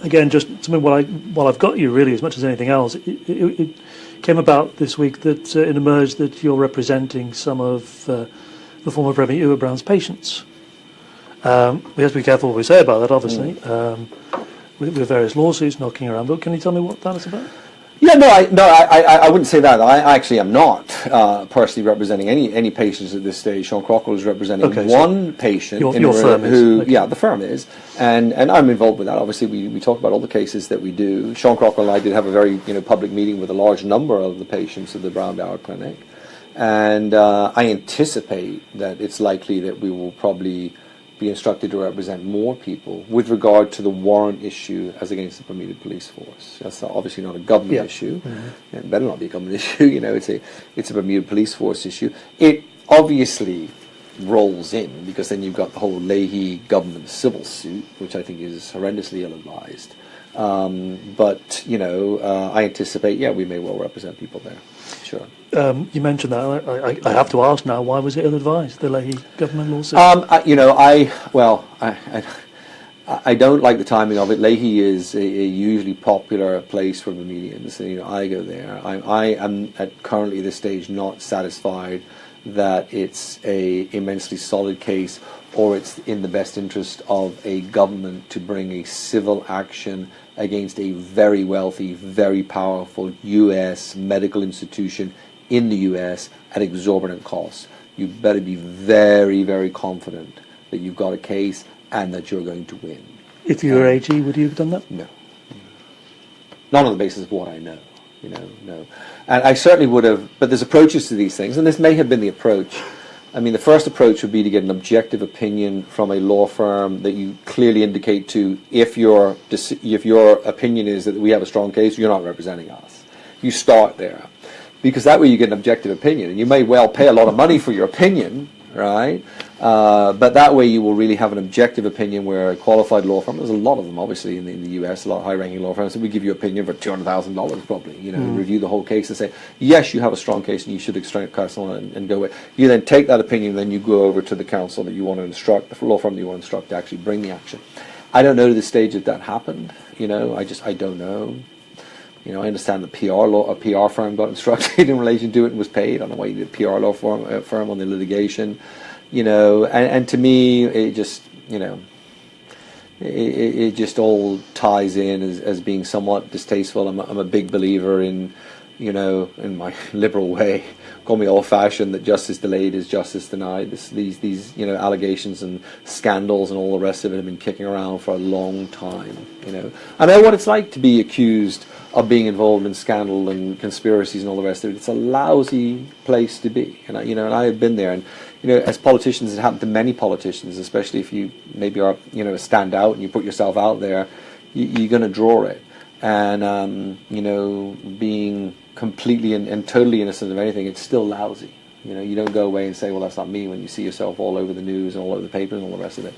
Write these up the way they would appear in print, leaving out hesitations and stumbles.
again, just something while I've got you, really, as much as anything else, it came about this week that it emerged that you're representing some of the former Premier Uwe Brown's patients. We have to be careful what we say about that, obviously, with various lawsuits knocking around. But can you tell me what that is about? Yeah, I wouldn't say that. I actually am not personally representing any patients at this stage. Sean Crocker is representing one patient. Your firm is? Okay. Yeah, the firm is. And I'm involved with that. Obviously, we talk about all the cases that we do. Sean Crocker and I did have a very public meeting with a large number of the patients of the Brown Bowel Clinic. And I anticipate that it's likely that we will probably be instructed to represent more people with regard to the warrant issue as against the Bermuda police force. That's obviously not a government issue. Mm-hmm. It better not be a government issue. It's a Bermuda police force issue. It obviously rolls in because then you've got the whole Lahey government civil suit, which I think is horrendously ill-advised. But I anticipate, we may well represent people there. Sure. You mentioned that. I have to ask now, why was it ill-advised, the Lahey government lawsuit? I don't like the timing of it. Lahey is a usually popular place for Bermudians. I go there. I am at currently this stage not satisfied that it's a immensely solid case or it's in the best interest of a government to bring a civil action against a very wealthy, very powerful U.S. medical institution in the U.S. at exorbitant costs. You better be very, very confident that you've got a case and that you're going to win. If you were AG, would you have done that? No. Not on the basis of what I know. No. And I certainly would have, but there's approaches to these things, and this may have been the approach. I mean, the first approach would be to get an objective opinion from a law firm that you clearly indicate to, if your opinion is that we have a strong case, you're not representing us. You start there. Because that way you get an objective opinion, and you may well pay a lot of money for your opinion, right? But that way you will really have an objective opinion where a qualified law firm, there's a lot of them obviously in the US, a lot of high-ranking law firms, so we give you opinion for $200,000 probably, review the whole case and say, yes, you have a strong case and you should extract counsel and go with. You then take that opinion and then you go over to the counsel that you want to instruct, the law firm that you want to instruct to actually bring the action. I don't know to the stage that happened, I don't know. I understand the a PR firm got instructed in relation to it and was paid. I don't know why you did a PR law firm on the litigation, and to me, it just, it just all ties in as being somewhat distasteful. I'm a big believer in, in my liberal way, call me old-fashioned, that justice delayed is justice denied. These allegations and scandals and all the rest of it have been kicking around for a long time. I know what it's like to be accused of being involved in scandal and conspiracies and all the rest of it. It's a lousy place to be, and I have been there. And as politicians, it happened to many politicians, especially if you maybe are stand out and you put yourself out there, you're going to draw it. And being completely and totally innocent of anything, it's still lousy. You don't go away and say, well, that's not me, when you see yourself all over the news and all over the papers and all the rest of it.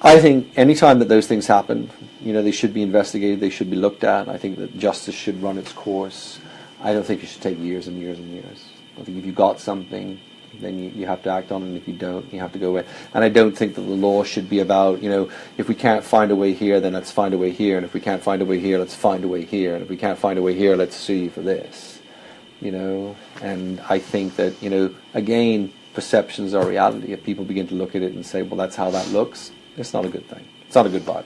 I think any time that those things happen, they should be investigated, they should be looked at. I think that justice should run its course. I don't think it should take years and years and years. I think if you've got something, then you have to act on it, and if you don't, you have to go away. And I don't think that the law should be about, if we can't find a way here, then let's find a way here, and if we can't find a way here, let's find a way here, and if we can't find a way here, let's sue you for this. And I think that, again, perceptions are reality. If people begin to look at it and say, well, that's how that looks, it's not a good thing. It's not a good vibe.